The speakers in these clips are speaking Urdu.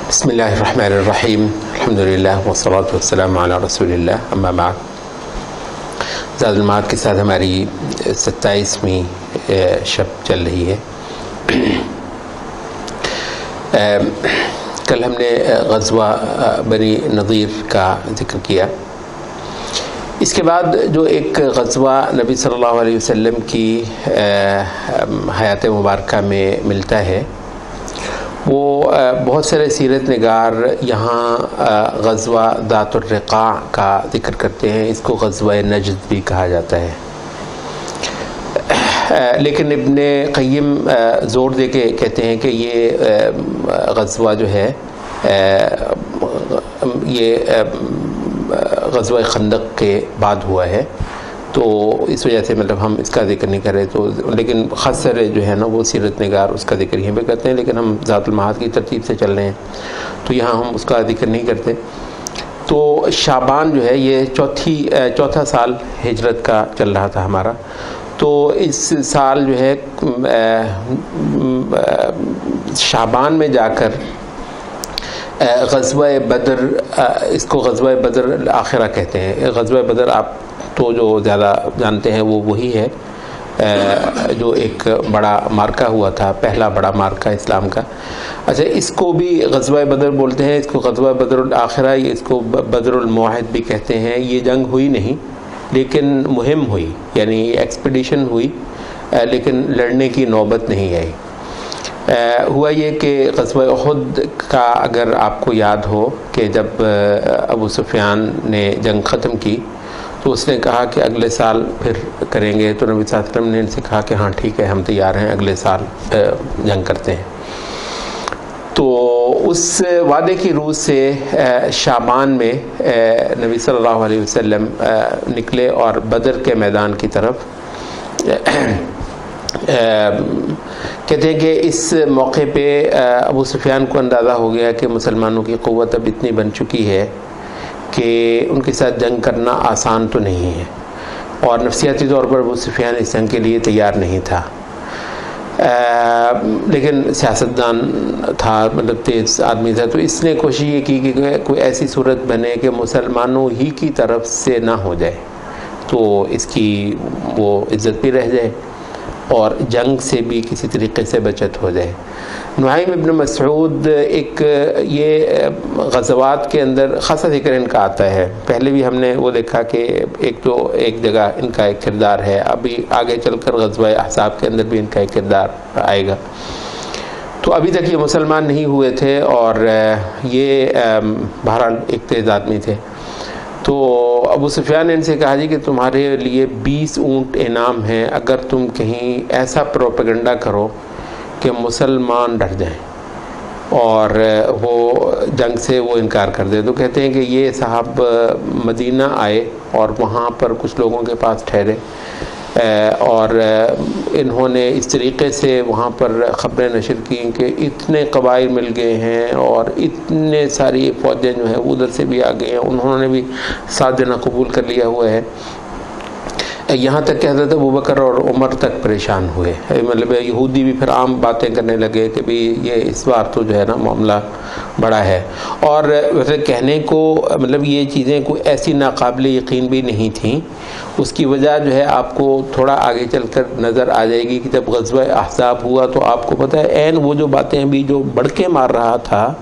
بسم اللہ الرحمن الرحیم الحمدللہ والصلاة والسلام علی رسول اللہ اما بعد. زاد المعاد کے ساتھ ہماری 27ویں شب چل رہی ہے. کل ہم نے غزوہ بنی نضیر کا ذکر کیا. اس کے بعد جو ایک غزوہ نبی صلی اللہ علیہ وسلم کی حیات مبارکہ میں ملتا ہے، وہ بہت سارے سیرت نگار یہاں غزوہ ذات الرقاع کا ذکر کرتے ہیں. اس کو غزوہ نجد بھی کہا جاتا ہے، لیکن ابن قیم زور دے کے کہتے ہیں کہ یہ غزوہ جو ہے یہ غزوہ خندق کے بعد ہوا ہے، تو اس وجہ سے ہم اس کا ذکر نہیں کر رہے. تو لیکن خاص سارے جو ہے نا وہ سیرت نگار اس کا ذکر یہیں پہ کرتے ہیں، لیکن ہم ذات المعاد کی ترتیب سے چل رہے ہیں تو یہاں ہم اس کا ذکر نہیں کرتے. تو شعبان جو ہے یہ چوتھا سال ہجرت کا چل رہا تھا ہمارا. تو اس سال جو ہے شعبان میں جا کر غزوہ بدر، اس کو غزوہ بدر الآخرہ کہتے ہیں. غزوہ بدر آپ تو جو زیادہ جانتے ہیں وہ وہی ہے جو ایک بڑا مارکہ ہوا تھا، پہلا بڑا مارکہ اسلام کا. اچھا، اس کو بھی غزوہ بدر بولتے ہیں، اس کو غزوہ بدر الآخرہ، اس کو بدر الموعد بھی کہتے ہیں. یہ جنگ ہوئی نہیں لیکن مہم ہوئی، یعنی ایکسپیڈیشن ہوئی لیکن لڑنے کی نوبت نہیں آئی. ہوا یہ کہ غزوہ احد کا اگر آپ کو یاد ہو کہ جب ابو سفیان نے جنگ ختم کی تو اس نے کہا کہ اگلے سال پھر کریں گے. تو نبی صلی اللہ علیہ وسلم نے ان سے کہا کہ ہاں ٹھیک ہے، ہم تیار ہیں، اگلے سال جنگ کرتے ہیں. تو اس وعدے کی روح سے شعبان میں نبی صلی اللہ علیہ وسلم نکلے اور بدر کے میدان کی طرف. کہتے ہیں کہ اس موقع پہ ابو سفیان کو اندازہ ہو گیا کہ مسلمانوں کی قوت اب اتنی بن چکی ہے کہ ان کے ساتھ جنگ کرنا آسان تو نہیں ہے، اور نفسیاتی طور پر ابو سفیان اس جنگ کے لیے تیار نہیں تھا. لیکن سیاستدان تھا، تیز آدمی تھا. تو اس نے کوشش یہ کی کہ کوئی ایسی صورت بنے کہ مسلمانوں ہی کی طرف سے نہ ہو جائے، تو اس کی وہ عزت بھی رہ جائے اور جنگ سے بھی کسی طریقے سے بچت ہو جائے. نعیم ابن مسعود ایک یہ غزوات کے اندر خاصا ذکر ان کا آتا ہے. پہلے بھی ہم نے وہ دیکھا کہ ایک جگہ ان کا ایک کردار ہے، ابھی آگے چل کر غزوہ احزاب کے اندر بھی ان کا ایک کردار آئے گا. تو ابھی تک یہ مسلمان نہیں ہوئے تھے اور یہ بہرحال ایک تیز آدمی تھے. تو ابو سفیان نے ان سے کہا جی کہ تمہارے لیے 20 اونٹ انعام ہیں اگر تم کہیں ایسا پروپیگنڈا کرو کہ مسلمان ڈر جائیں اور وہ جنگ سے وہ انکار کر دے. تو کہتے ہیں کہ یہ صاحب مدینہ آئے اور وہاں پر کچھ لوگوں کے پاس ٹھہرے اور انہوں نے اس طریقے سے وہاں پر خبریں نشر کی کہ اتنے قبائل مل گئے ہیں اور اتنے ساری فوجیں جو ہیں وہ ادھر سے بھی آ گئے ہیں، انہوں نے بھی ساتھ دینا قبول کر لیا ہوا ہے. یہاں تک کہ حضرت ابوبکر اور عمر تک پریشان ہوئے. یہودی بھی پھر عام باتیں کرنے لگے کہ بھی یہ اس بار تو جو ہے نا معاملہ بڑا ہے. اور ویسے کہنے کو یہ چیزیں کوئی ایسی ناقابل یقین بھی نہیں تھیں. اس کی وجہ جو ہے آپ کو تھوڑا آگے چل کر نظر آ جائے گی کہ جب غزوہ احزاب ہوا تو آپ کو پتہ ہے عین وہ جو باتیں بھی جو بڑکے مار رہا تھا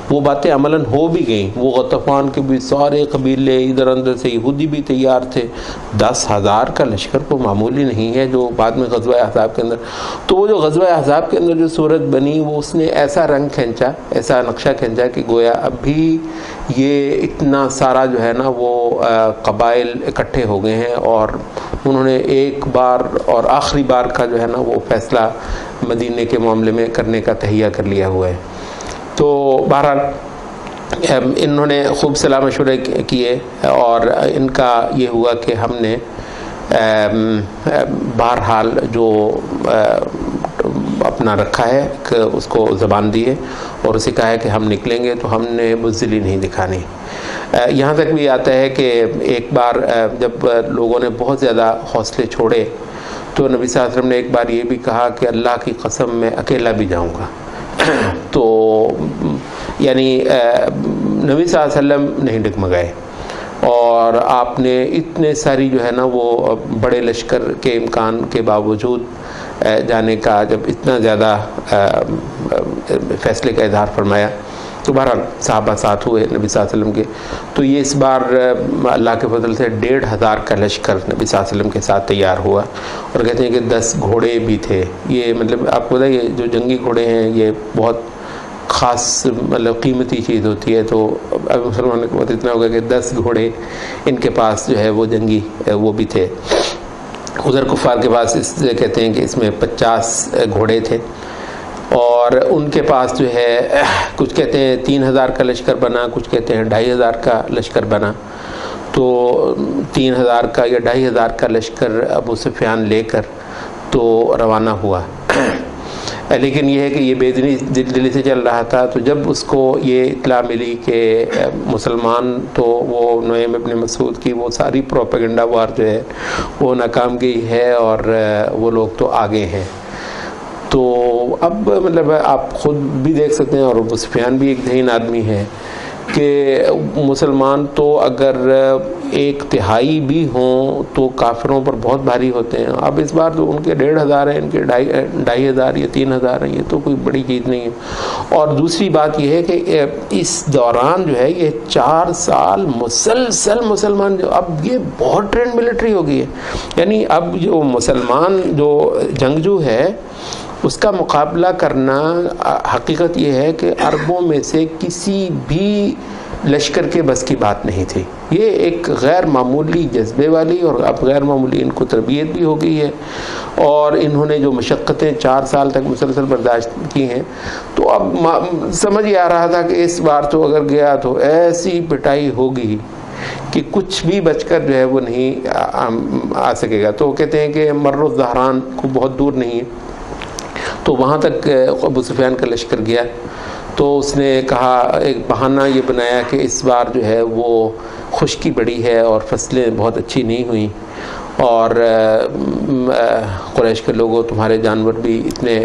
وہ باتیں عملاً ہو بھی گئیں. وہ غطفان کے بھی سارے قبیلے ادھر اندر سے، یہودی بھی تیار تھے. 10,000 کا لشکر کو معمولی نہیں ہے جو بعد میں غزوہ احزاب کے اندر. تو وہ جو غزوہ احزاب کے اندر جو صورت بنی وہ اس نے ایسا رنگ کھینچا، ایسا نقشہ کھینچا کہ گویا اب بھی یہ اتنا سارا جو ہے نا وہ قبائل اکٹھے ہو گئے ہیں اور انہوں نے ایک بار اور آخری بار کا جو ہے نا وہ فیصلہ مدینے کے معاملے میں کرنے کا تہیہ کر لیا ہوا ہے. تو بہرحال انہوں نے خوب صلاح مشورے کیے اور ان کا یہ ہوا کہ ہم نے بہرحال جو اپنا رکھا ہے کہ اس کو زبان دی ہے اور اسے کہا ہے کہ ہم نکلیں گے تو ہم نے بزدلی نہیں دکھانی. یہاں تک بھی آتا ہے کہ ایک بار جب لوگوں نے بہت زیادہ حوصلے چھوڑے تو نبی صلی اللہ علیہ وسلم نے ایک بار یہ بھی کہا کہ اللہ کی قسم میں اکیلا بھی جاؤں گا. تو یعنی نبی صلی اللہ علیہ وسلم نہیں ڈگمگائے، اور آپ نے اتنے ساری جو ہے نا وہ بڑے لشکر کے امکان کے باوجود جانے کا جب اتنا زیادہ فیصلے کا اظہار فرمایا تو بہرحال صحابہ ساتھ ہوئے نبی صلی اللہ علیہ وسلم کے. تو یہ اس بار اللہ کے فضل سے 1500 کا لشکر نبی صلی اللہ علیہ وسلم کے ساتھ تیار ہوا، اور کہتے ہیں کہ 10 گھوڑے بھی تھے. یہ مطلب آپ کو پتہ ہے یہ جو جنگی گھوڑے ہیں یہ بہت خاص مطلب قیمتی چیز ہوتی ہے. تو اب مسلمانوں کو اتنا ہوگا کہ 10 گھوڑے ان کے پاس جو ہے وہ جنگی وہ بھی تھے. ادھر کفار کے پاس اس کہتے ہیں کہ اس میں 50 گھوڑے تھے، اور ان کے پاس جو ہے کچھ کہتے ہیں 3000 کا لشکر بنا، کچھ کہتے ہیں 2500 کا لشکر بنا. تو 3000 کا یا 2500 کا لشکر ابو سفیان لے کر تو روانہ ہوا. لیکن یہ ہے کہ یہ بے دلی سے چل رہا تھا. تو جب اس کو یہ اطلاع ملی کہ مسلمان تو وہ نعیم ابن مسعود کی وہ ساری پروپیگنڈا وار جو ہے وہ ناکام گئی ہے اور وہ لوگ تو آگے ہیں، تو اب مطلب آپ خود بھی دیکھ سکتے ہیں، اور ابو سفیان بھی ایک ذہین آدمی ہے کہ مسلمان تو اگر 1/3 بھی ہوں تو کافروں پر بہت بھاری ہوتے ہیں. اب اس بار تو ان کے 1500 ہیں، ان کے 2500 یا 3000 ہیں، یہ تو کوئی بڑی چیز نہیں ہے. اور دوسری بات یہ ہے کہ اس دوران جو ہے یہ 4 سال مسلسل مسلمان اب یہ بہت ٹرینڈ ملٹری ہو گئی ہے. یعنی اب جو مسلمان جو جنگجو ہے اس کا مقابلہ کرنا حقیقت یہ ہے کہ عربوں میں سے کسی بھی لشکر کے بس کی بات نہیں تھی. یہ ایک غیر معمولی جذبے والی اور اب غیر معمولی ان کو تربیت بھی ہو گئی ہے، اور انہوں نے جو مشقتیں 4 سال تک مسلسل برداشت کی ہیں، تو اب سمجھ یہ آ رہا تھا کہ اس بار تو اگر گیا تو ایسی پٹائی ہوگی کہ کچھ بھی بچ کر جو ہے وہ نہیں آ سکے گا. تو کہتے ہیں کہ مر الظہران کو بہت دور نہیں ہے، تو وہاں تک ابو سفیان کا لشکر گیا. تو اس نے کہا، ایک بہانہ یہ بنایا کہ اس بار جو ہے وہ خشکی بڑی ہے اور فصلیں بہت اچھی نہیں ہوئیں، اور قریش کے لوگوں تمہارے جانور بھی اتنے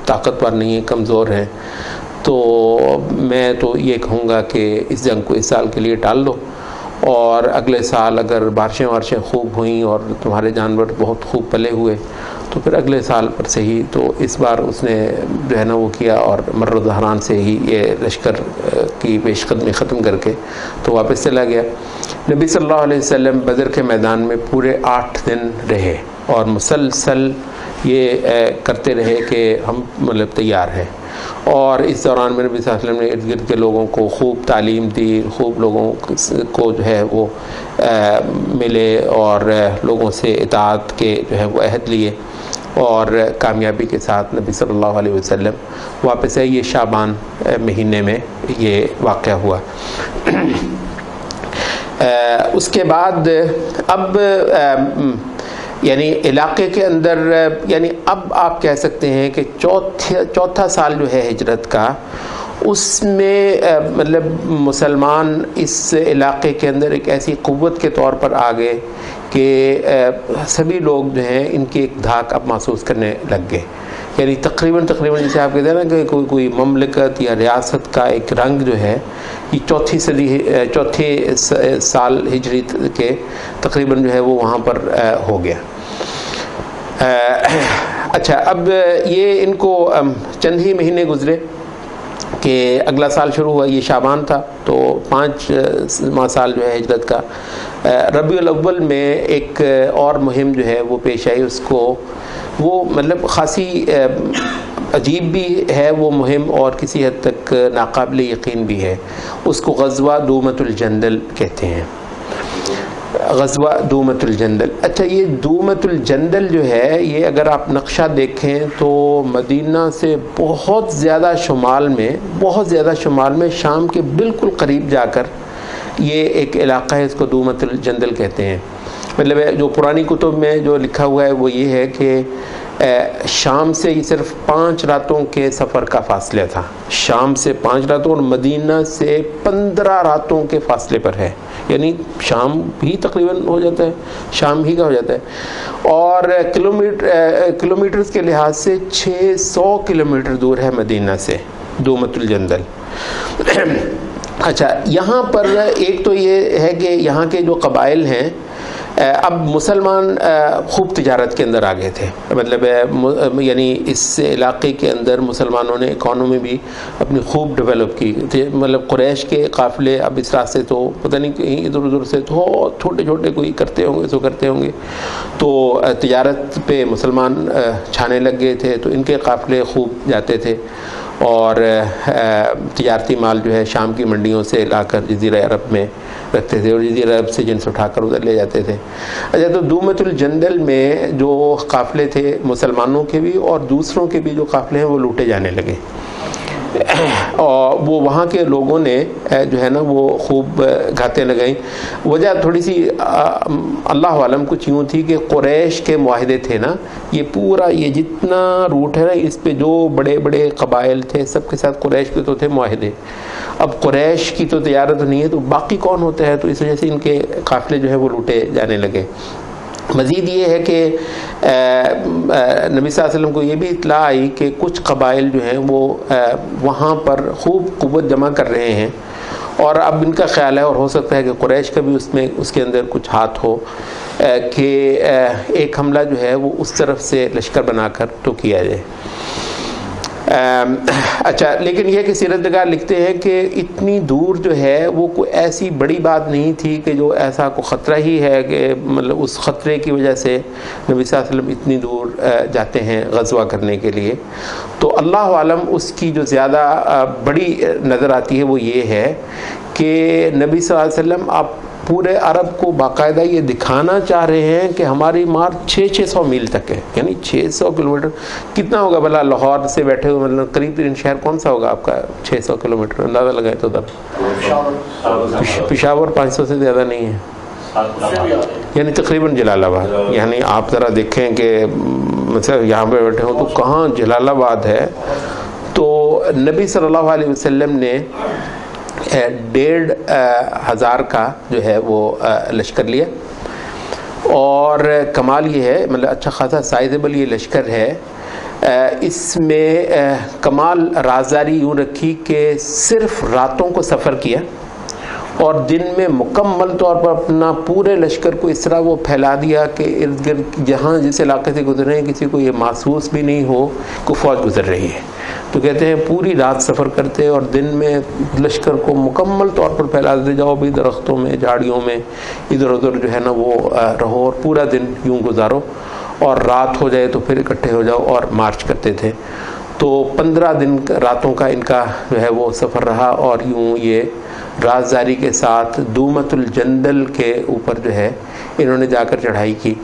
طاقتور نہیں ہیں، کمزور ہیں. تو میں تو یہ کہوں گا کہ اس جنگ کو اس سال کے لیے ٹال دو، اور اگلے سال اگر بارشیں خوب ہوئیں اور تمہارے جانور بہت خوب پلے ہوئے تو پھر اگلے سال پر سے ہی. تو اس بار اس نے جو ہے نا وہ کیا، اور مر الظہران سے ہی یہ لشکر کی پیش قدمی ختم کر کے تو واپس چلا گیا. نبی صلی اللہ علیہ وسلم بدر کے میدان میں پورے 8 دن رہے، اور مسلسل یہ کرتے رہے کہ ہم مطلب تیار ہیں. اور اس دوران میں نبی صلی اللہ علیہ وسلم نے ارد گرد کے لوگوں کو خوب تعلیم دی، خوب لوگوں کو جو ہے وہ ملے، اور لوگوں سے اطاعت کے جو ہے وہ عہد لیے، اور کامیابی کے ساتھ نبی صلی اللہ علیہ وسلم واپس ہے. یہ شعبان مہینے میں یہ واقعہ ہوا. اس کے بعد اب یعنی علاقے کے اندر، یعنی اب آپ کہہ سکتے ہیں کہ چوتھا سال جو ہے ہجرت کا، اس میں مطلب مسلمان اس علاقے کے اندر ایک ایسی قوت کے طور پر آ گئے کہ سبھی لوگ جو ہیں ان کی ایک دھاک اب محسوس کرنے لگ گئے. یعنی تقریباً جسے آپ کہتے ہیں نا کہ کوئی مملکت یا ریاست کا ایک رنگ جو ہے یہ چوتھے سال ہجری کے تقریباً جو ہے وہ وہاں پر ہو گیا. اچھا، اب یہ ان کو چند ہی مہینے گزرے کہ اگلا سال شروع ہوا. یہ شعبان تھا، تو 5واں سال جو ہے ہجرت کا ربیع الاول میں ایک اور مہم جو ہے وہ پیش آئی. اس کو وہ مطلب خاصی عجیب بھی ہے وہ مہم، اور کسی حد تک ناقابل یقین بھی ہے. اس کو غزوہ دومۃ الجندل کہتے ہیں. غزوہ دومۃ الجندل. اچھا، یہ دومۃ الجندل جو ہے یہ اگر آپ نقشہ دیکھیں تو مدینہ سے بہت زیادہ شمال میں شام کے بالکل قریب جا کر یہ ایک علاقہ ہے، اس کو دومۃ الجندل کہتے ہیں. مطلب جو پرانی کتب میں جو لکھا ہوا ہے وہ یہ ہے کہ شام سے یہ صرف 5 راتوں کے سفر کا فاصلہ تھا. شام سے 5 راتوں اور مدینہ سے 15 راتوں کے فاصلے پر ہے. یعنی شام بھی تقریباً ہو جاتا ہے، شام ہی کا ہو جاتا ہے. اور کلومیٹرز کے لحاظ سے 600 کلومیٹر دور ہے مدینہ سے. دومت الجندل. اچھا یہاں پر ایک تو یہ ہے کہ یہاں کے جو قبائل ہیں اب مسلمان خوب تجارت کے اندر آگے تھے، مطلب یعنی اس علاقے کے اندر مسلمانوں نے اکانومی بھی اپنی خوب ڈیولپ کی. مطلب قریش کے قافلے اب اس راستے تو پتہ نہیں کہیں ادھر ادھر سے تو چھوٹے چھوٹے کوئی کرتے ہوں گے تو تجارت پہ مسلمان چھانے لگ گئے تھے، تو ان کے قافلے خوب جاتے تھے اور تجارتی مال جو ہے شام کی منڈیوں سے لا کر جزیرہ عرب میں رکھتے تھے اور جزیرہ عرب سے جنس اٹھا کر ادھر لے جاتے تھے. اچھا تو دومت الجندل میں جو قافلے تھے مسلمانوں کے بھی اور دوسروں کے بھی جو قافلے ہیں وہ لوٹے جانے لگے، اور وہ وہاں کے لوگوں نے جو ہے نا وہ خوب گھاتیں لگائیں. وجہ تھوڑی سی اللہ عالم کچھ یوں تھی کہ قریش کے معاہدے تھے نا، یہ پورا یہ جتنا روٹ ہے نا اس پہ جو بڑے بڑے قبائل تھے سب کے ساتھ قریش کے تو تھے معاہدے. اب قریش کی تو تجارت نہیں ہے تو باقی کون ہوتا ہے، تو اس وجہ سے ان کے قافلے جو ہے وہ لوٹے جانے لگے. مزید یہ ہے کہ نبی صلی اللہ علیہ وسلم کو یہ بھی اطلاع آئی کہ کچھ قبائل جو ہیں وہ وہاں پر خوب قوت جمع کر رہے ہیں، اور اب ان کا خیال ہے اور ہو سکتا ہے کہ قریش کا بھی اس کے اندر کچھ ہاتھ ہو کہ ایک حملہ جو ہے وہ اس طرف سے لشکر بنا کر تو کیا جائے. اچھا لیکن یہ کہ سیرت نگار لکھتے ہیں کہ اتنی دور جو ہے وہ کوئی ایسی بڑی بات نہیں تھی کہ جو ایسا کوئی خطرہ ہی ہے کہ مطلب اس خطرے کی وجہ سے نبی صلی اللہ علیہ وسلم اتنی دور جاتے ہیں غزوہ کرنے کے لیے. تو اللہ عالم اس کی جو زیادہ بڑی نظر آتی ہے وہ یہ ہے کہ نبی صلی اللہ علیہ وسلم آپ پورے عرب کو باقاعدہ یہ دکھانا چاہ رہے ہیں کہ ہماری مار 600 میل تک ہے، یعنی 600 کلومیٹر کتنا ہوگا بھلا؟ لاہور سے بیٹھے ہوئے مطلب قریب ترین شہر کون سا ہوگا آپ کا 600 کلومیٹر؟ اندازہ لگائے تو پشاور 500 سے زیادہ نہیں ہے، یعنی تقریباً جلال آباد. یعنی آپ ذرا دیکھیں کہ مثلا یہاں پہ بیٹھے ہوں تو کہاں جلال آباد ہے. تو نبی صلی اللہ علیہ وسلم نے 1,500 کا جو ہے وہ لشکر لیا، اور کمال یہ ہے مطلب اچھا خاصا سائزیبل یہ لشکر ہے. اس میں کمال رازداری یوں رکھی کہ صرف راتوں کو سفر کیا اور دن میں مکمل طور پر اپنا پورے لشکر کو اس طرح وہ پھیلا دیا کہ ارد گرد جہاں جس علاقے سے گزر رہے ہیں کسی کو یہ محسوس بھی نہیں ہو کہ فوج گزر رہی ہے. تو کہتے ہیں پوری رات سفر کرتے اور دن میں لشکر کو مکمل طور پر پھیلا دیتے، جاؤ بھی درختوں میں جھاڑیوں میں ادھر ادھر جو ہے نا وہ رہو اور پورا دن یوں گزارو، اور رات ہو جائے تو پھر اکٹھے ہو جاؤ اور مارچ کرتے تھے. تو 15 دن راتوں کا ان کا جو ہے وہ سفر رہا، اور یوں یہ رازداری کے ساتھ دومت الجندل کے اوپر جو ہے انہوں نے جا کر چڑھائی کی.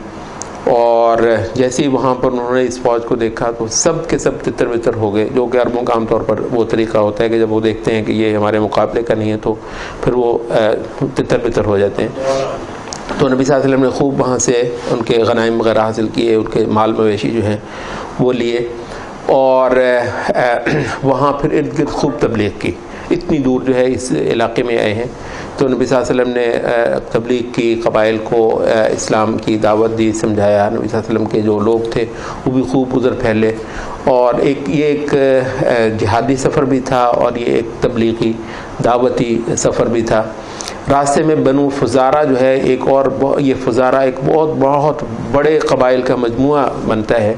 اور جیسے ہی وہاں پر انہوں نے اس فوج کو دیکھا تو سب کے سب تتر بتر ہو گئے، جو کہ عربوں کا عام طور پر وہ طریقہ ہوتا ہے کہ جب وہ دیکھتے ہیں کہ یہ ہمارے مقابلے کا نہیں ہے تو پھر وہ تتر بتر ہو جاتے ہیں. تو نبی صلی اللہ علیہ وسلم نے خوب وہاں سے ان کے غنائم وغیرہ حاصل کیے، ان کے مال مویشی جو ہیں وہ لیے، اور وہاں پھر ارد گرد خوب تبلیغ کی. اتنی دور جو ہے اس علاقے میں آئے ہیں تو نبی صلی اللہ علیہ وسلم نے تبلیغ کی، قبائل کو اسلام کی دعوت دی، سمجھایا. نبی صلی اللہ علیہ وسلم کے جو لوگ تھے وہ بھی خوب ادھر پھیلے، اور یہ ایک جہادی سفر بھی تھا اور یہ ایک تبلیغی دعوتی سفر بھی تھا. راستے میں بنو فزارہ جو ہے ایک اور، یہ فزارہ ایک بہت بڑے قبائل کا مجموعہ بنتا ہے.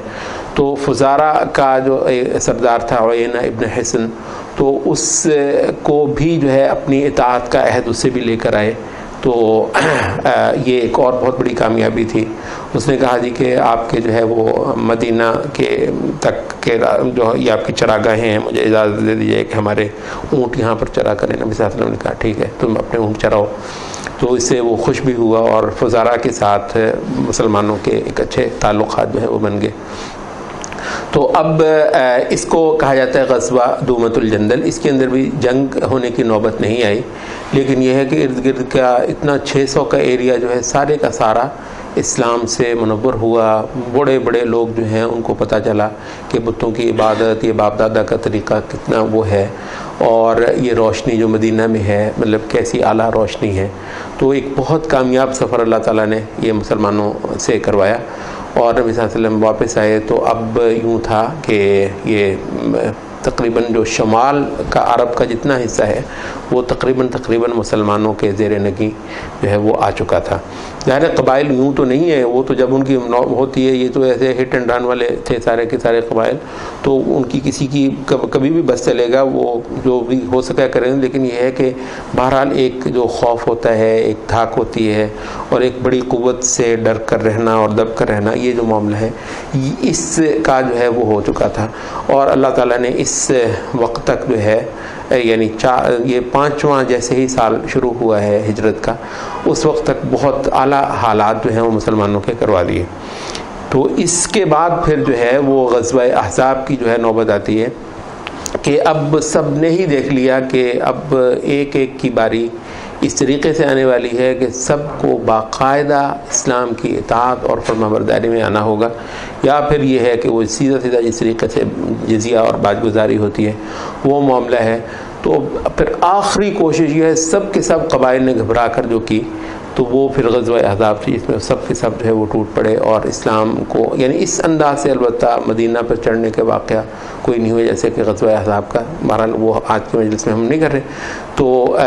تو فزارہ کا جو سردار تھا عیینہ ابن حصن، تو اس کو بھی جو ہے اپنی اطاعت کا عہد اس سے بھی لے کر آئے. تو یہ ایک اور بہت بڑی کامیابی تھی. اس نے کہا جی کہ آپ کے جو ہے وہ مدینہ کے تک کے جو یہ آپ کی چراگاہیں ہیں، مجھے اجازت دے دیجیے کہ ہمارے اونٹ یہاں پر چرا کریں. نبی صلی اللہ علیہ وسلم نے کہا ٹھیک ہے تم اپنے اونٹ چراؤ. تو اس سے وہ خوش بھی ہوا اور فزارہ کے ساتھ مسلمانوں کے ایک اچھے تعلقات جو ہے وہ بن گئے. تو اب اس کو کہا جاتا ہے غزوہ دومت الجندل. اس کے اندر بھی جنگ ہونے کی نوبت نہیں آئی، لیکن یہ ہے کہ ارد گرد کا اتنا 600 کا ایریا جو ہے سارے کا سارا اسلام سے منور ہوا. بڑے بڑے لوگ جو ہیں ان کو پتہ چلا کہ بتوں کی عبادت، یہ باپ دادا کا طریقہ کتنا وہ ہے، اور یہ روشنی جو مدینہ میں ہے مطلب کیسی اعلیٰ روشنی ہے. تو ایک بہت کامیاب سفر اللہ تعالیٰ نے یہ مسلمانوں سے کروایا، اور نبی صلی اللہ علیہ وسلم واپس آئے. تو اب یوں تھا کہ یہ تقریباً جو شمال کا عرب کا جتنا حصہ ہے وہ تقریباً مسلمانوں کے زیر نگیں جو ہے وہ آ چکا تھا. ظاہر قبائل یوں تو نہیں ہے، وہ تو جب ان کی ہوتی ہے، یہ تو ایسے ہٹ اینڈ رن والے تھے سارے کے سارے قبائل، تو ان کی کسی کی کبھی بھی بس چلے گا، وہ جو بھی ہو سکا کریں. لیکن یہ ہے کہ بہرحال ایک جو خوف ہوتا ہے، ایک دھاک ہوتی ہے، اور ایک بڑی قوت سے ڈر کر رہنا اور دب کر رہنا، یہ جو معاملہ ہے اس کا جو ہے وہ ہو چکا تھا. اور اللہ تعالیٰ نے اس وقت تک جو ہے یعنی یہ 5واں جیسے ہی سال شروع ہوا ہے ہجرت کا، اس وقت تک بہت اعلیٰ حالات جو ہیں وہ مسلمانوں کے کروا دیے. تو اس کے بعد پھر جو ہے وہ غزوہ احزاب کی جو ہے نوبت آتی ہے کہ اب سب نے ہی دیکھ لیا کہ اب ایک ایک کی باری اس طریقے سے آنے والی ہے کہ سب کو باقاعدہ اسلام کی اطاعت اور فرمانبرداری میں آنا ہوگا، یا پھر یہ ہے کہ وہ سیدھا جس طریقے سے جزیہ اور باج گزاری ہوتی ہے وہ معاملہ ہے. تو پھر آخری کوشش یہ ہے سب کے سب قبائل نے گھبرا کر جو کی، تو وہ پھر غزوہ احزاب تھی، جس میں سب کے سب جو ہے وہ ٹوٹ پڑے اور اسلام کو یعنی اس انداز سے البتہ مدینہ پر چڑھنے کے واقعہ کوئی نہیں ہوئے جیسے کہ غزوہ احزاب کا. بہرحال وہ آج کے مجلس میں ہم نہیں کر رہے. تو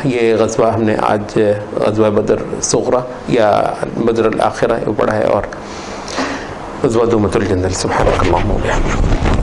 یہ غزوہ ہم نے آج غزوہ بدر صغریٰ یا بدر الآخرہ وہ پڑھا ہے، اور غزوہ دومۃ الجندل. سبحانک اللہم و بحمدک.